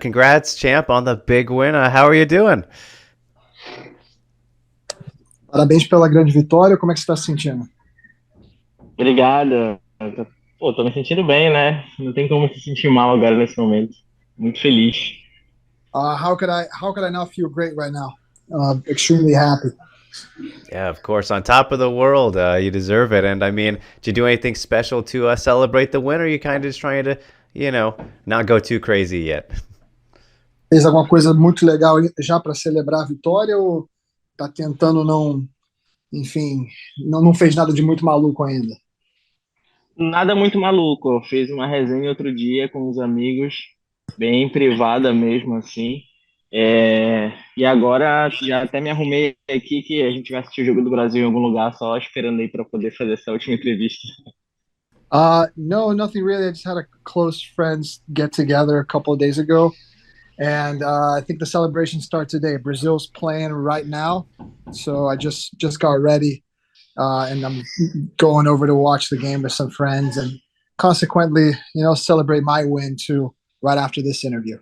Congrats, champ, on the big win. How are you doing? Parabéns pela grande vitória. Como é que você está se sentindo? Obrigado. Pô, tô me sentindo bem, né? Não tem como se sentir mal agora nesse momento. Muito feliz. How could I not feel great right now? Extremely happy. Yeah, of course, on top of the world. You deserve it. And I mean, did you do anything special to celebrate the win, or are you kind of just trying to, you know, not go too crazy yet? Fez alguma coisa muito legal já para celebrar a vitória ou tá tentando não, enfim, não fez nada de muito maluco ainda? Nada muito maluco. Eu fiz uma resenha outro dia com os amigos, bem privada mesmo, assim. E agora já até me arrumei aqui que a gente vai assistir o Jogo do Brasil em algum lugar, só esperando aí para poder fazer essa última entrevista. No, nothing really. I just had a close friends get together a couple of days ago, and I think the celebration starts today. Brazil's playing right now, so I just got ready, and I'm going over to watch the game with some friends, and consequently, celebrate my win too right after this interview.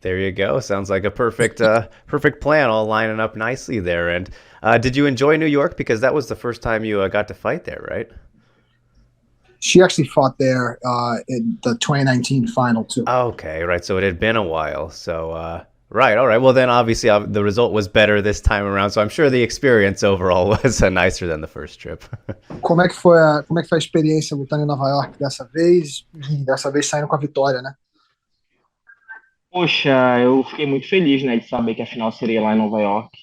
There you go. Sounds like a perfect, perfect plan, all lining up nicely there. And did you enjoy New York? Because that was the first time you got to fight there, right? She actually fought there in the 2019 final too. Okay, right. So it had been a while. So, right, all right. Well, then obviously the result was better this time around. So I'm sure the experience overall was nicer than the first trip. Como é que foi a experiência lutando em Nova York dessa vez? E dessa vez saindo com a vitória, né? Poxa, eu fiquei muito feliz, né, de saber que a final seria lá em Nova York.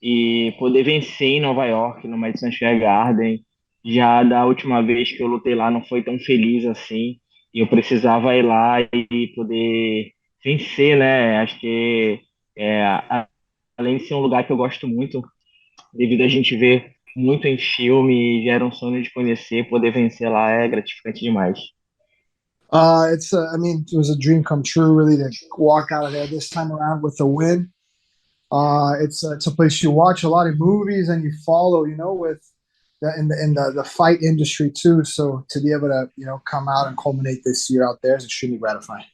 E poder vencer em Nova York, no Madison Square Garden. Já da última vez que eu lutei lá não foi tão feliz assim. E eu precisava ir lá e poder vencer, né? Acho que além de ser um lugar que eu gosto muito, devido a gente ver muito em filme, já era um sonho de conhecer, poder vencer lá é gratificante demais. I mean, it was a dream come true, really, to walk out of there this time around with a win. It's a place you watch a lot of movies and you follow, with the fight industry too. So to be able to, come out and culminate this year out there is extremely gratifying.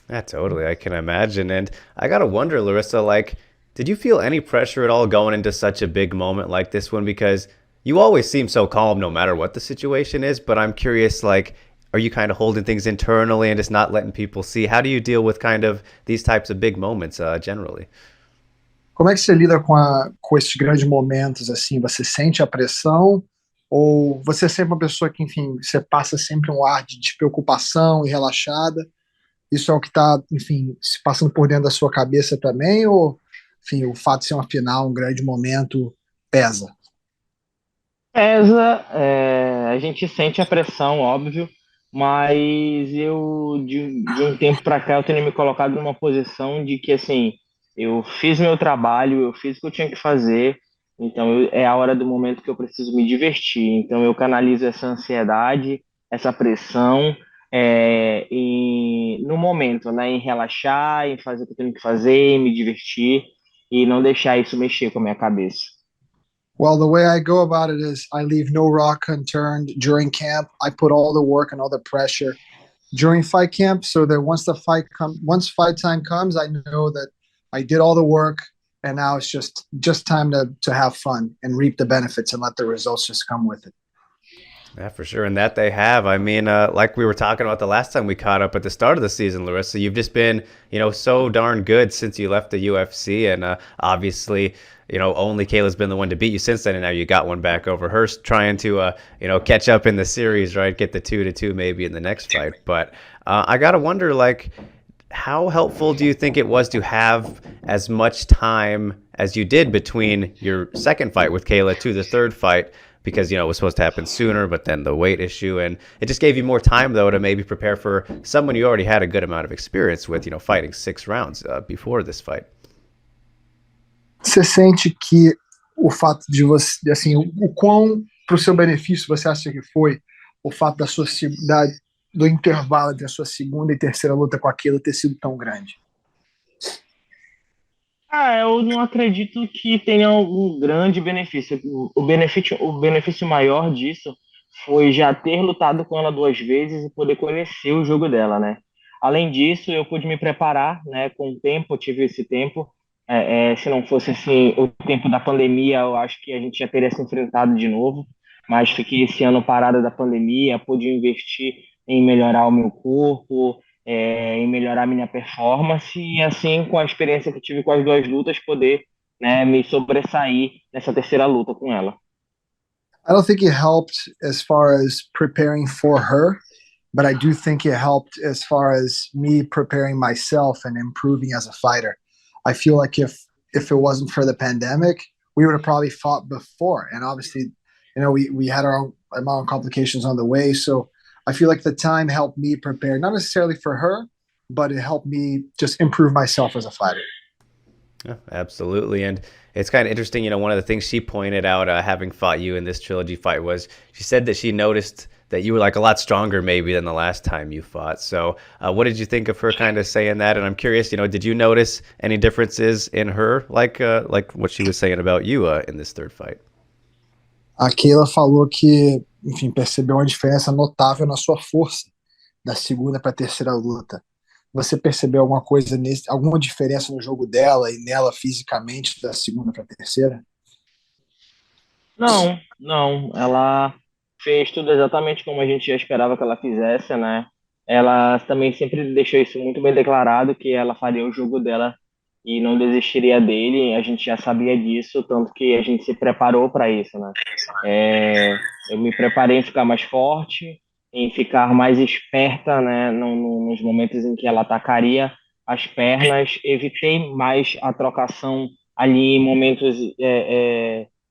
Yeah, totally. I can imagine. And I gotta wonder, Larissa, like, did you feel any pressure at all going into such a big moment like this one? Because you always seem so calm no matter what the situation is. But I'm curious, like, are you kind of holding things internally and just not letting people see? How do you deal with kind of these types of big moments generally? Como é que você lida com esses grandes momentos assim? Você sente a pressão ou você é sempre uma pessoa que, enfim, você passa sempre um ar de despreocupação e relaxada? Isso é o que está, enfim, se passando por dentro da sua cabeça também? Ou, enfim, o fato de ser uma final, um grande momento, pesa? Pesa, a gente sente a pressão, óbvio, mas de um tempo para cá, eu tenho me colocado numa posição de que, assim, eu fiz meu trabalho, eu fiz o que eu tinha que fazer, então é a hora do momento que eu preciso me divertir. Então eu canalizo essa ansiedade, essa pressão, no momento, né, em relaxar, em fazer o que eu tenho que fazer, em me divertir e não deixar isso mexer com a minha cabeça. Well, the way I go about it is I leave no rock unturned during camp. I put all the work and all the pressure during fight camp, so that once fight time comes, I know that I did all the work, and now it's just time to have fun and reap the benefits and let the results just come with it. Yeah, for sure. And that they have. I mean, like we were talking about the last time we caught up at the start of the season, Larissa, you've just been, so darn good since you left the UFC. And obviously, only Kayla's been the one to beat you since then. And now you got one back over her, trying to, catch up in the series, right? Get the 2-2 maybe in the next fight. But I got to wonder, like, how helpful do you think it was to have as much time as you did between your second fight with Kayla to the third fight? Because, it was supposed to happen sooner, but then the weight issue. And it just gave you more time, though, to maybe prepare for someone you already had a good amount of experience with, fighting 6 rounds before this fight. Você sente que o fato de você, assim, o quão para o seu benefício você acha que foi o fato do intervalo entre a sua segunda e terceira luta com aquilo ter sido tão grande? Eu não acredito que tenha um grande benefício. O benefício maior disso foi já ter lutado com ela 2 vezes e poder conhecer o jogo dela, né? Além disso, eu pude me preparar, né? Com o tempo, eu tive esse tempo. Se não fosse assim, o tempo da pandemia, eu acho que a gente já teria se enfrentado de novo. Mas fiquei esse ano parado da pandemia, pude investir em melhorar o meu corpo, em melhorar a minha performance e assim, com a experiência que eu tive com as duas lutas, poder, né, me sobressair nessa terceira luta com ela. I don't think it helped as far as preparing for her, but I do think it helped as far as me preparing myself and improving as a fighter. I feel like if it wasn't for the pandemic, we would have probably fought before. And obviously, we had our own complications on the way. So I feel like the time helped me prepare, not necessarily for her, but it helped me just improve myself as a fighter. Yeah, absolutely. And it's kind of interesting, one of the things she pointed out, having fought you in this trilogy fight, was she said that she noticed that you were like a lot stronger maybe than the last time you fought. So, what did you think of her kind of saying that? And I'm curious, did you notice any differences in her, like what she was saying about you in this third fight? A Kayla falou que, enfim, percebeu uma diferença notável na sua força da segunda para a terceira luta. Você percebeu alguma coisa alguma diferença no jogo dela e nela fisicamente da segunda para a terceira? Não, não. Ela fez tudo exatamente como a gente já esperava que ela fizesse, né? Ela também sempre deixou isso muito bem declarado, que ela faria o jogo dela e não desistiria dele. A gente já sabia disso, tanto que a gente se preparou para isso, né? Eu me preparei em ficar mais forte, em ficar mais esperta, né? Nos momentos em que ela atacaria as pernas, evitei mais a trocação ali em momentos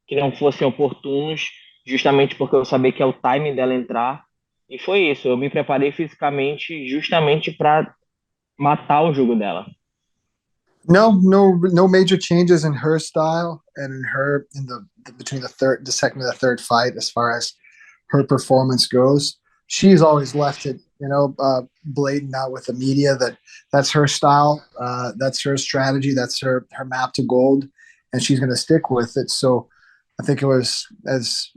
que não fossem oportunos, justamente porque eu sabia que é o time dela entrar. E foi isso, eu me preparei fisicamente justamente para matar o jogo dela. No major changes in her style and in her in between the second and the third fight as far as her performance goes. She's always left it, blatant out with the media that that's her style, that's her strategy, that's her map to gold, and she's going to stick with it. So I think it was as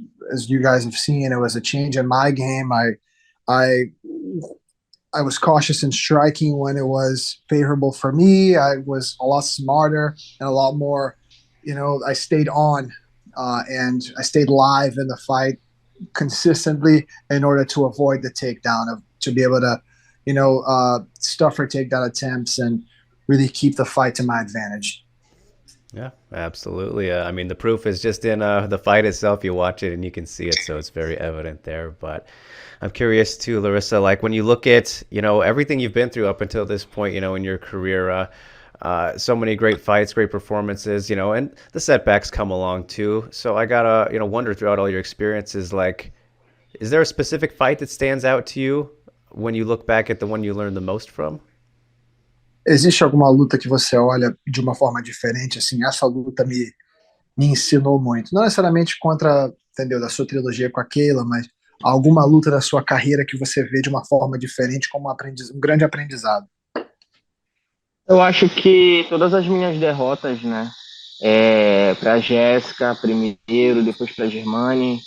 you guys have seen, it was a change in my game. I I was cautious in striking when it was favorable for me. I was a lot smarter and a lot more, I stayed on and I stayed live in the fight consistently in order to avoid the takedown, to be able to, stuff her takedown attempts and really keep the fight to my advantage. Yeah, absolutely. I mean, the proof is just in the fight itself. You watch it and you can see it, so it's very evident there. But I'm curious too, Larissa, like when you look at, everything you've been through up until this point, in your career, so many great fights, great performances, and the setbacks come along too. So I gotta, wonder throughout all your experiences, like, is there a specific fight that stands out to you when you look back at the one you learned the most from? Existe alguma luta que você olha de uma forma diferente, assim, essa luta me ensinou muito? Não necessariamente contra, entendeu, da sua trilogia com a Kayla, mas alguma luta da sua carreira que você vê de uma forma diferente como um grande aprendizado? Eu acho que todas as minhas derrotas, né, para Jéssica primeiro, depois para Germane,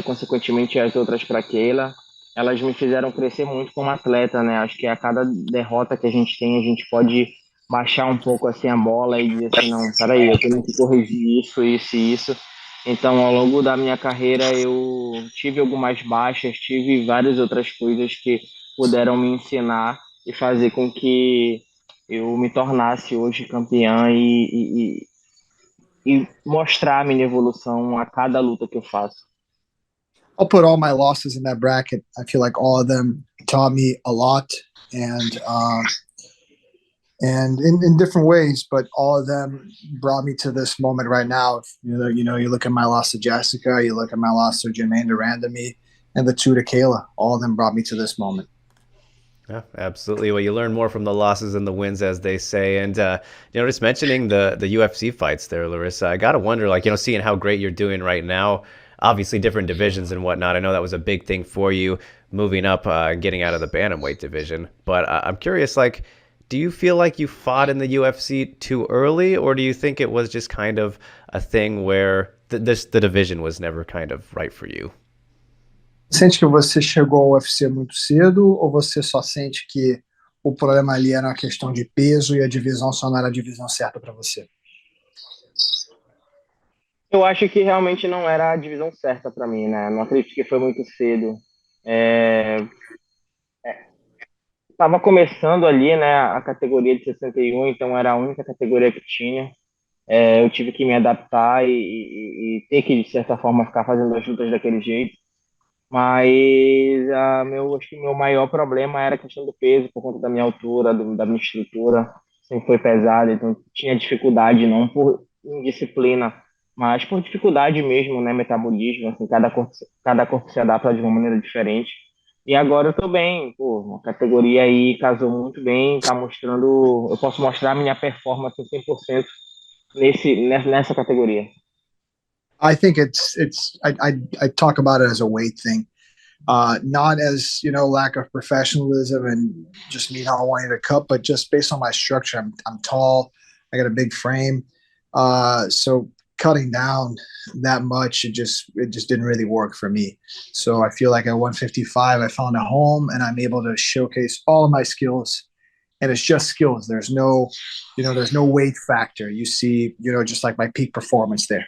consequentemente as outras para Keila, elas me fizeram crescer muito como atleta, né? Acho que a cada derrota que a gente tem, a gente pode baixar um pouco assim a bola e dizer assim, não, peraí, eu tenho que corrigir isso, isso e isso. Então, ao longo da minha carreira, eu tive algumas baixas, tive várias outras coisas que puderam me ensinar e fazer com que eu me tornasse hoje campeã e mostrar a minha evolução a cada luta que eu faço. I'll put all my losses in that bracket. I feel like all of them taught me a lot, and in different ways, but all of them brought me to this moment right now. You look at my loss to Jessica, you look at my loss to Jermaine Durandamy, and the two to Kayla. All of them brought me to this moment. Yeah, absolutely. Well, you learn more from the losses than the wins, as they say. And just mentioning the UFC fights there, Larissa, I gotta wonder, like, seeing how great you're doing right now. Obviously, different divisions and whatnot. I know that was a big thing for you, moving up, getting out of the bantamweight division. But I'm curious, like, do you feel like you fought in the UFC too early, or do you think it was just kind of a thing where the division was never kind of right for you? Sente que você chegou ao UFC muito cedo ou você só sente que o problema ali era a questão de peso e a divisão só não era a divisão certa para você? Eu acho que realmente não era a divisão certa para mim, né? Não acredito que foi muito cedo. É, Tava começando ali, né, a categoria de 61, então era a única categoria que tinha. Eu tive que me adaptar e ter que, de certa forma, ficar fazendo as lutas daquele jeito. Mas acho que meu maior problema era a questão do peso, por conta da minha altura, da minha estrutura. Sempre foi pesado, então tinha dificuldade, não por indisciplina, mas por dificuldade mesmo, né? Metabolismo, assim, cada corpo se adapta de uma maneira diferente. E agora eu tô bem, pô, a categoria aí casou muito bem, tá mostrando, eu posso mostrar a minha performance 100% nessa categoria. I think I talk about it as a weight thing, not as lack of professionalism and just me not wanting to cut, but just based on my structure. I'm tall, I got a big frame, so cutting down that much it just didn't really work for me. So I feel like at 155 I found a home and I'm able to showcase all of my skills, and it's just skills. There's no weight factor. You see, just like my peak performance there.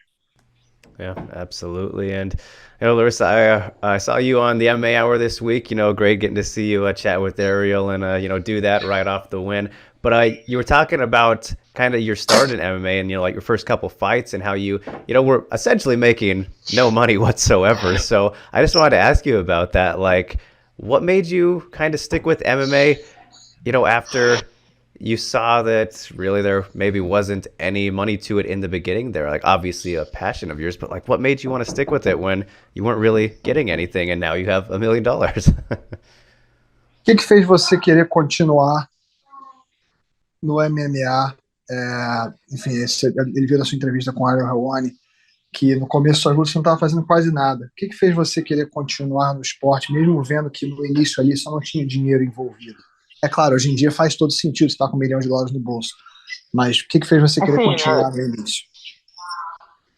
Yeah, absolutely. And Larissa, I saw you on the MMA Hour this week. Great getting to see you chat with Ariel and do that right off the win. But you were talking about kind of your start in MMA and like your first couple fights and how you were essentially making no money whatsoever. So I just wanted to ask you about that. Like, what made you kind of stick with MMA? After you saw that really there maybe wasn't any money to it in the beginning. There, like obviously a passion of yours, but like what made you want to stick with it when you weren't really getting anything and now you have $1 million? Que fez você querer continuar no MMA? Enfim, ele viu na sua entrevista com o Ariel Helwani que no começo da sua luta você não estava fazendo quase nada. O que fez você querer continuar no esporte, mesmo vendo que no início ali só não tinha dinheiro envolvido? É claro, hoje em dia faz todo sentido, você está com US$ 1 milhão no bolso. Mas o que fez você querer Assim, né? continuar no início?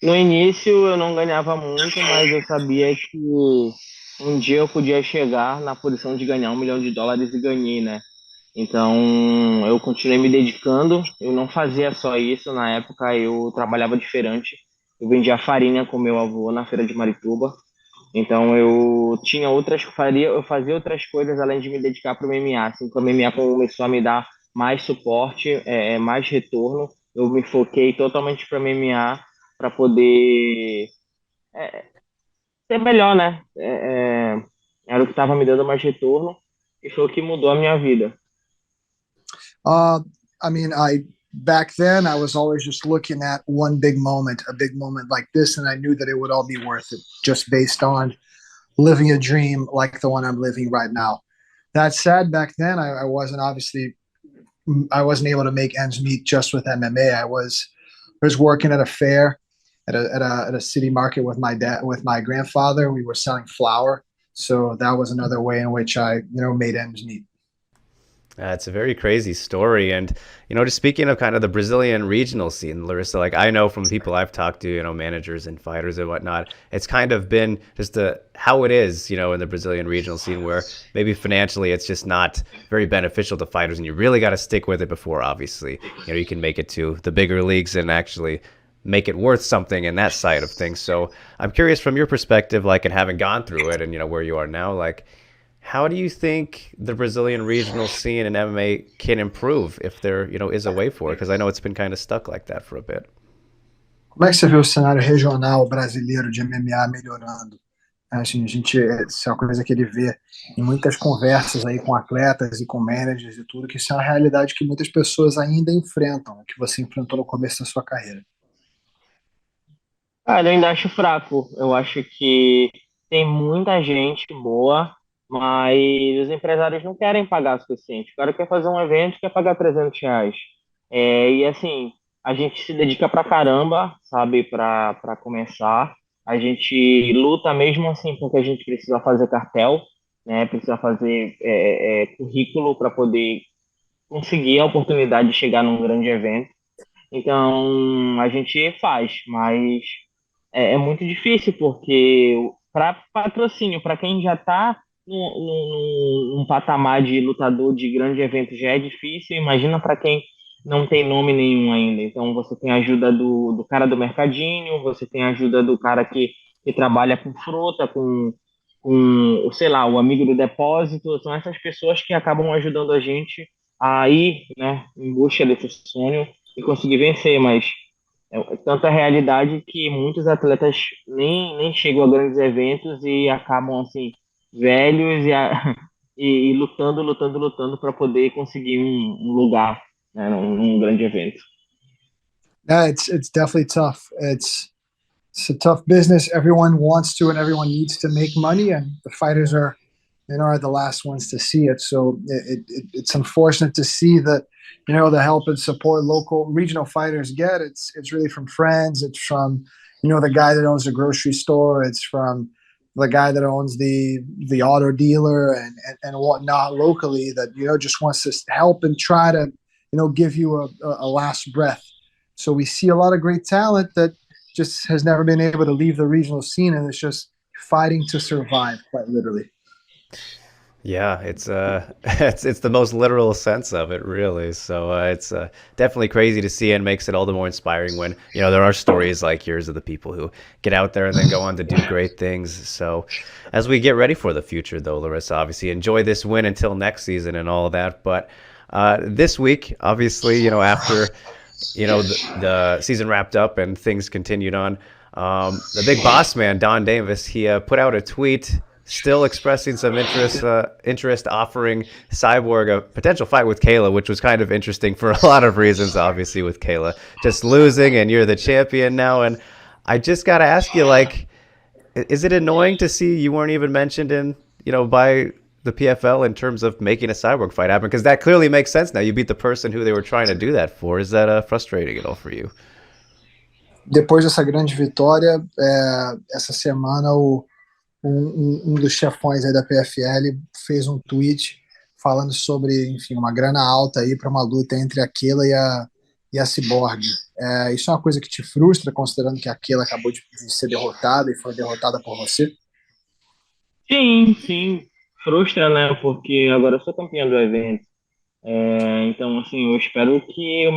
No início eu não ganhava muito, mas eu sabia que um dia eu podia chegar na posição de ganhar US$ 1 milhão e ganhei, né? Então eu continuei me dedicando. Eu não fazia só isso, na época eu trabalhava diferente. Eu vendia farinha com meu avô na feira de Marituba. Então eu fazia outras coisas além de me dedicar para o MMA. Assim que o MMA começou a me dar mais suporte, mais retorno, eu me foquei totalmente para o MMA para poder ser melhor, né? Era o que estava me dando mais retorno e foi o que mudou a minha vida. Uh, I mean, back then I was always just looking at one big moment, a big moment like this, and I knew that it would all be worth it just based on living a dream like the one I'm living right now. That said, back then I wasn't able to make ends meet just with MMA. I was working at a fair at a city market with my grandfather. We were selling flour, so that was another way in which I made ends meet. It's a very crazy story. And, just speaking of kind of the Brazilian regional scene, Larissa, like I know from people I've talked to, managers and fighters and whatnot, it's kind of been just how it is, in the Brazilian regional scene where maybe financially it's just not very beneficial to fighters and you really got to stick with it before, obviously, you can make it to the bigger leagues and actually make it worth something in that side of things. So I'm curious from your perspective, like, and having gone through it and, where you are now, like, how do you think the Brazilian regional scene in MMA can improve if there, is a way for it? Because I know it's been kind of stuck like that for a bit. Como é que você vê o cenário regional brasileiro de MMA melhorando? Assim, isso é uma coisa que ele vê em muitas conversas aí com atletas e com managers e tudo, que isso é uma realidade que muitas pessoas ainda enfrentam, que você enfrentou no começo da sua carreira. Cara, eu ainda acho fraco. Eu acho que tem muita gente boa, mas os empresários não querem pagar o suficiente. O cara quer fazer um evento, quer pagar R$ 300. E assim, a gente se dedica pra caramba, sabe, pra começar. A gente luta mesmo assim, porque a gente precisa fazer cartel, né? Precisa fazer currículo para poder conseguir a oportunidade de chegar num grande evento. Então, a gente faz, mas é muito difícil, porque para patrocínio, para quem já está num patamar de lutador de grande evento já é difícil, imagina para quem não tem nome nenhum ainda. Então você tem a ajuda do cara do mercadinho, você tem a ajuda do cara que trabalha com fruta, sei lá, o amigo do depósito. São essas pessoas que acabam ajudando a gente a ir, né, em busca desse sonho e conseguir vencer, mas é tanta realidade que muitos atletas nem chegam a grandes eventos e acabam assim velhos e lutando, lutando, lutando para poder conseguir um lugar, né, num grande evento. Yeah, it's definitely tough. It's a tough business. Everyone wants to and everyone needs to make money, and the fighters are the last ones to see it. So it's unfortunate to see that the help and support local regional fighters get. It's really from friends. It's from the guy that owns the grocery store. It's from the guy that owns the auto dealer and whatnot locally that just wants to help and try to give you a last breath. So we see a lot of great talent that just has never been able to leave the regional scene, and it's just fighting to survive, quite literally. Yeah, it's it's the most literal sense of it, really. So it's definitely crazy to see, and makes it all the more inspiring when there are stories like yours of the people who get out there and then go on to do great things. So as we get ready for the future, though, Larissa, obviously enjoy this win until next season and all of that. But this week, obviously, after the season wrapped up and things continued on, the big boss man Don Davis, he put out a tweet still expressing some interest offering Cyborg a potential fight with Kayla, which was kind of interesting for a lot of reasons, obviously, with Kayla just losing and you're the champion now. And I just got to ask you, like, is it annoying to see you weren't even mentioned in, by the PFL in terms of making a Cyborg fight happen? Because that clearly makes sense now. You beat the person who they were trying to do that for. Is that frustrating at all for you? Depois dessa grande vitória, essa semana um dos chefões aí da PFL fez um tweet falando sobre, enfim, uma grana alta aí para uma luta entre a Kayla e a Cyborg. Isso é uma coisa que te frustra, considerando que a Kayla acabou de ser derrotada e foi derrotada por você? Sim, sim, frustra, né? Porque agora eu sou campeão do evento. Então, assim, eu espero ter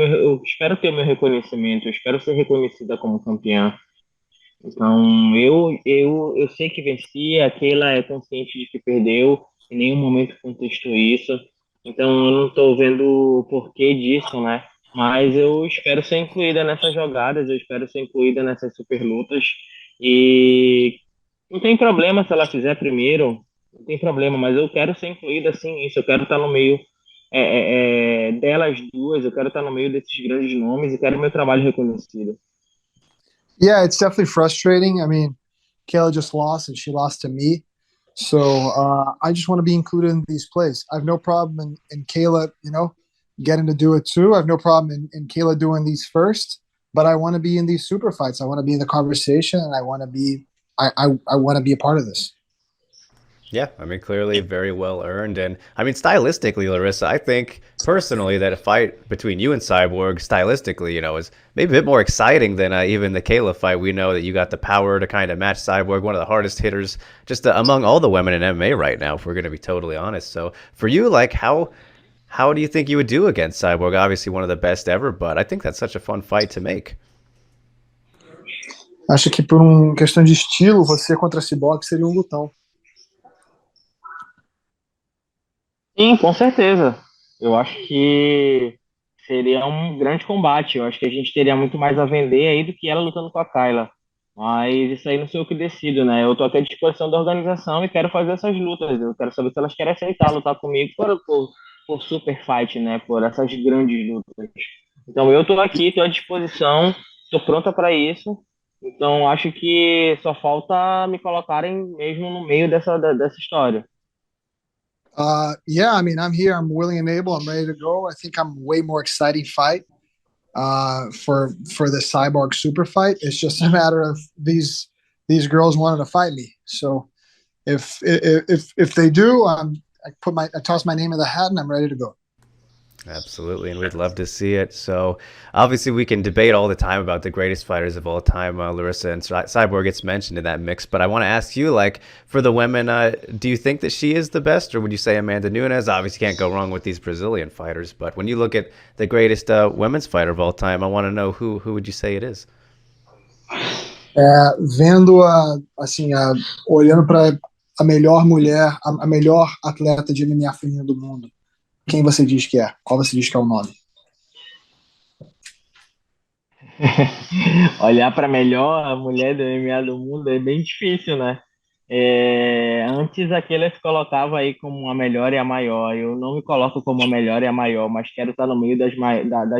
o meu reconhecimento, eu espero ser reconhecida como campeã. Então, eu sei que venci, aquela é consciente de que perdeu, em nenhum momento contestou isso. Então, eu não estou vendo o porquê disso, né? Mas eu espero ser incluída nessas jogadas, eu espero ser incluída nessas super lutas. E não tem problema se ela fizer primeiro, não tem problema, mas eu quero ser incluída assim, isso, eu quero estar no meio delas duas, eu quero estar no meio desses grandes nomes e quero meu trabalho reconhecido. Yeah, it's definitely frustrating. I mean, Kayla just lost, and she lost to me. So I just want to be included in these plays. I have no problem in Kayla, getting to do it too. I have no problem in Kayla doing these first, but I want to be in these super fights. I want to be in the conversation, and I want to be, I want to be a part of this. Yeah, I mean, clearly very well earned. And I mean, stylistically, Larissa, I think personally that a fight between you and Cyborg, stylistically, is maybe a bit more exciting than even the Kayla fight. We know that you got the power to kind of match Cyborg, one of the hardest hitters just among all the women in MMA right now, if we're going to be totally honest. So for you, like, how do you think you would do against Cyborg? Obviously, one of the best ever, but I think that's such a fun fight to make. Acho que por questão de estilo, você contra a Cyborg seria um lutão. Sim, com certeza. Eu acho que seria um grande combate. Eu acho que a gente teria muito mais a vender aí do que ela lutando com a Kayla. Mas isso aí não sou eu que decido, né? Eu tô aqui à disposição da organização e quero fazer essas lutas. Eu quero saber se elas querem aceitar lutar comigo por super fight, né? Por essas grandes lutas. Então eu tô aqui, tô à disposição, tô pronta para isso. Então acho que só falta me colocarem mesmo no meio dessa história. Yeah, I mean, I'm here. I'm willing and able. I'm ready to go. I think I'm way more exciting fight for the Cyborg super fight. It's just a matter of these girls wanting to fight me. So if they do, I toss my name in the hat and I'm ready to go. Absolutely, and we'd love to see it. So, obviously, we can debate all the time about the greatest fighters of all time. Larissa and Cyborg gets mentioned in that mix, but I want to ask you, like, for the women, do you think that she is the best, or would you say Amanda Nunes? Obviously, can't go wrong with these Brazilian fighters, but when you look at the greatest women's fighter of all time, I want to know who would you say it is? Vendo olhando para a melhor mulher, a melhor atleta de MMA feminino do mundo, quem você diz que é? Qual você diz que é o nome? Olhar para a melhor mulher do MMA do mundo é bem difícil, né? Antes aquele se colocava aí como a melhor e a maior. Eu não me coloco como a melhor e a maior, mas quero estar no meio das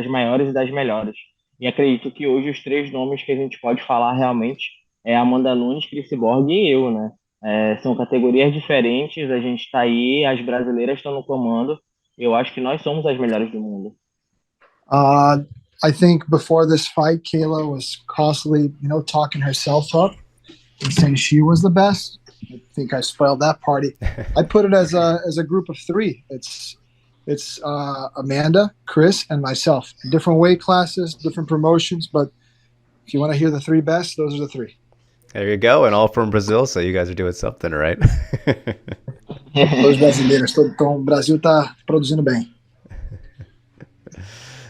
maiores e das melhores. E acredito que hoje os três nomes que a gente pode falar realmente é Amanda Nunes, Cris Cyborg e eu, né? São categorias diferentes, a gente está aí, as brasileiras estão no comando. Eu acho que nós somos as melhores do mundo. I think before this fight, Kayla was constantly, talking herself up and saying she was the best. I think I spoiled that party. I put it as a group of three. It's Amanda, Chris, and myself. Different weight classes, different promotions, but if you want to hear the three best, those are the three. There you go, and all from Brazil, so you guys are doing something, right? Os brasileiros, o Brasil tá produzindo bem.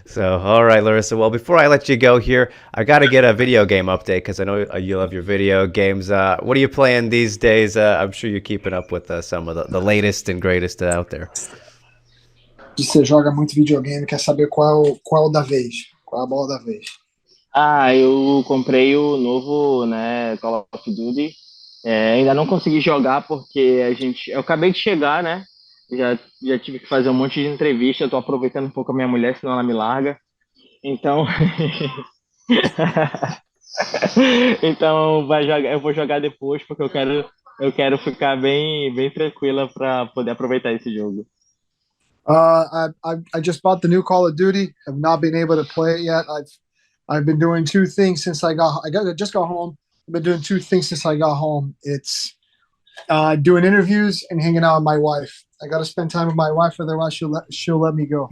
So, all right, Larissa. Well, before I let you go here, I got to get a video game update because I know you love your video games. What are you playing these days? I'm sure you're keeping up with some of the latest and greatest out there. Você joga muito videogame, quer saber qual da vez? Qual a bola da vez? Eu comprei o novo, né, Call of Duty. Ainda não consegui jogar porque eu acabei de chegar, né? Já tive que fazer um monte de entrevista. Eu tô aproveitando um pouco a minha mulher, senão ela me larga. Então, então eu vou jogar depois porque eu quero ficar bem tranquila para poder aproveitar esse jogo. I just bought the new Call of Duty. Have not been able to play it yet. I've been doing two things since I just got home. I've been doing two things since I got home. It's doing interviews and hanging out with my wife. I got to spend time with my wife, otherwise she'll let me go.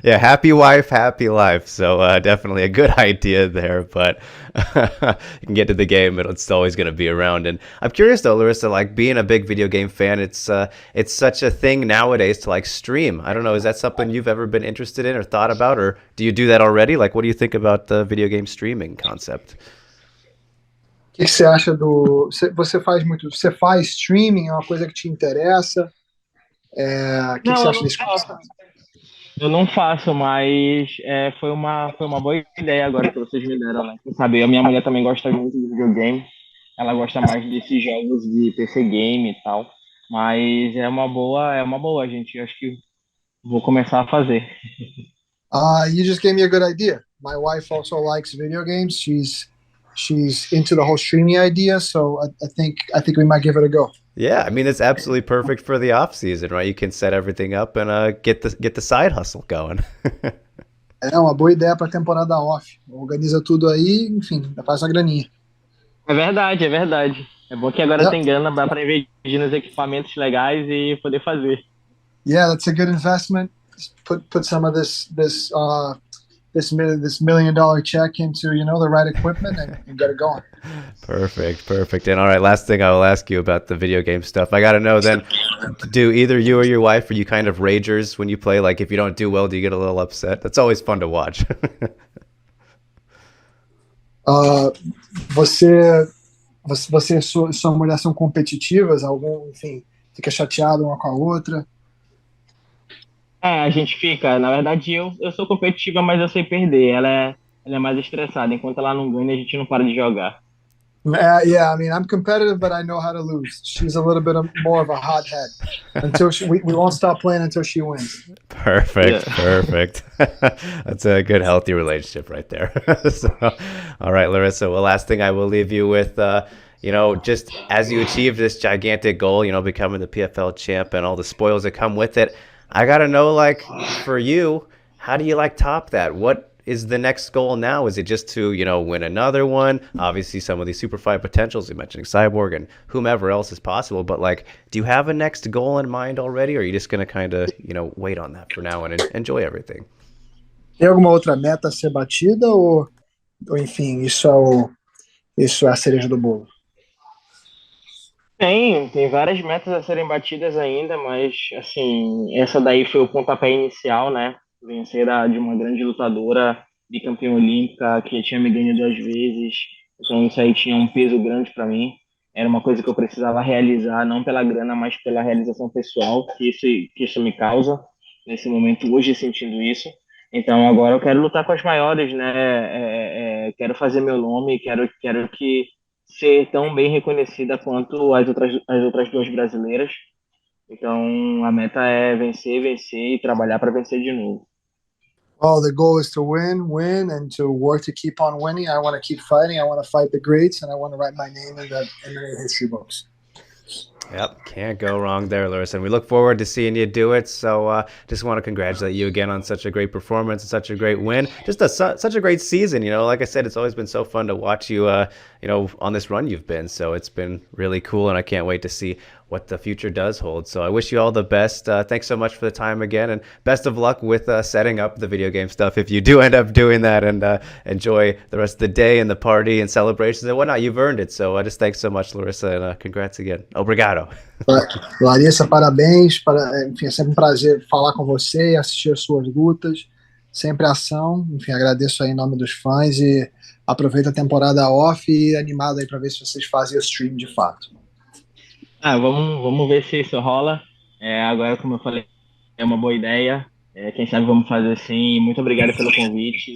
Yeah, happy wife, happy life. So definitely a good idea there, but you can get to the game, it's always going to be around. And I'm curious though, Larissa, like being a big video game fan, it's such a thing nowadays to like stream. I don't know, is that something you've ever been interested in or thought about, or do you do that already? Like, what do you think about the video game streaming concept? O que você acha você faz streaming, é uma coisa que te interessa? O que você acha desse conceito? Eu não faço, mas foi uma boa ideia agora que vocês me deram, né? Quem sabe, a minha mulher também gosta muito de videogame, ela gosta mais desses jogos de PC game e tal, mas é uma boa, gente. Eu acho que vou começar a fazer. You just gave me a good idea. My wife also likes video games. She's into the whole streaming idea, so I think we might give it a go. Yeah, I mean it's absolutely perfect for the off season, right? You can set everything up and get the side hustle going. É uma boa ideia para temporada off. Organiza tudo aí, enfim, faz uma graninha. É verdade, é verdade. É bom que agora tem grana para investir nos equipamentos legais e poder fazer. Yeah, that's a good investment. Put some of this $1 million check into the right equipment and get it going. Perfect. And all right, last thing I will ask you about the video game stuff. I got to know then, do either you or your wife, are you kind of ragers when you play? Like if you don't do well, do you get a little upset? That's always fun to watch. Você e sua mulher são competitivas? Enfim, fica chateado uma com a outra? A gente fica. Na verdade, eu sou competitiva, mas eu sei perder. Ela é mais estressada. Enquanto ela não ganha, a gente não para de jogar. Yeah, I mean, I'm competitive, but I know how to lose. She's a little bit more of a hothead. We won't stop playing until she wins. Perfect. That's a good, healthy relationship right there. So, all right, Larissa. Well, last thing I will leave you with, just as you achieve this gigantic goal, becoming the PFL champ and all the spoils that come with it, I gotta know, like, for you, how do you top that? What is the next goal now? Is it just to, win another one? Obviously, some of these super fight potentials, you mentioned Cyborg and whomever else is possible, but like, do you have a next goal in mind already, or are you just going to kind of, wait on that for now and enjoy everything? Tem alguma outra meta a ser batida ou enfim, isso é a cereja do bolo? Tem várias metas a serem batidas ainda, mas assim, essa daí foi o pontapé inicial, né? Vencer de uma grande lutadora, bicampeã olímpica, que tinha me ganho 2 vezes. Então isso aí tinha um peso grande para mim. Era uma coisa que eu precisava realizar, não pela grana, mas pela realização pessoal que isso me causa nesse momento hoje sentindo isso. Então agora eu quero lutar com as maiores, né? Quero fazer meu nome, quero que ser tão bem reconhecida quanto as outras duas brasileiras. Então, a meta é vencer, vencer e trabalhar para vencer de novo. Well, the goal is to win, and to work to keep on winning. I want to keep fighting. I want to fight the greats, and I want to write my name in the MMA history books. Yep, can't go wrong there, Larissa. And we look forward to seeing you do it. So just want to congratulate you again on such a great performance and such a great win. Just such a great season. Like I said, it's always been so fun to watch you, on this run you've been. So it's been really cool, and I can't wait to see what the future does hold. So I wish you all the best. Thanks so much for the time again, and best of luck with setting up the video game stuff if you do end up doing that, and enjoy the rest of the day and the party and celebrations and whatnot. You've earned it. So just thanks so much, Larissa, and congrats again. Obrigado. Larissa, parabéns. Enfim, é sempre um prazer falar com você e assistir as suas lutas. Sempre ação. Enfim, agradeço aí em nome dos fãs e aproveita a temporada off e animado aí para ver se vocês fazem o stream de fato. Vamos ver se isso rola. Agora, como eu falei, é uma boa ideia. Quem sabe vamos fazer sim. Muito obrigado pelo convite.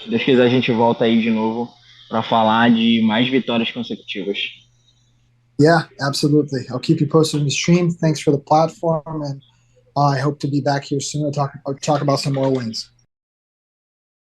Se Deus quiser, a gente volta aí de novo para falar de mais vitórias consecutivas. Yeah, absolutely. I'll keep you posted on the stream. Thanks for the platform, and I hope to be back here soon to talk about some more wins.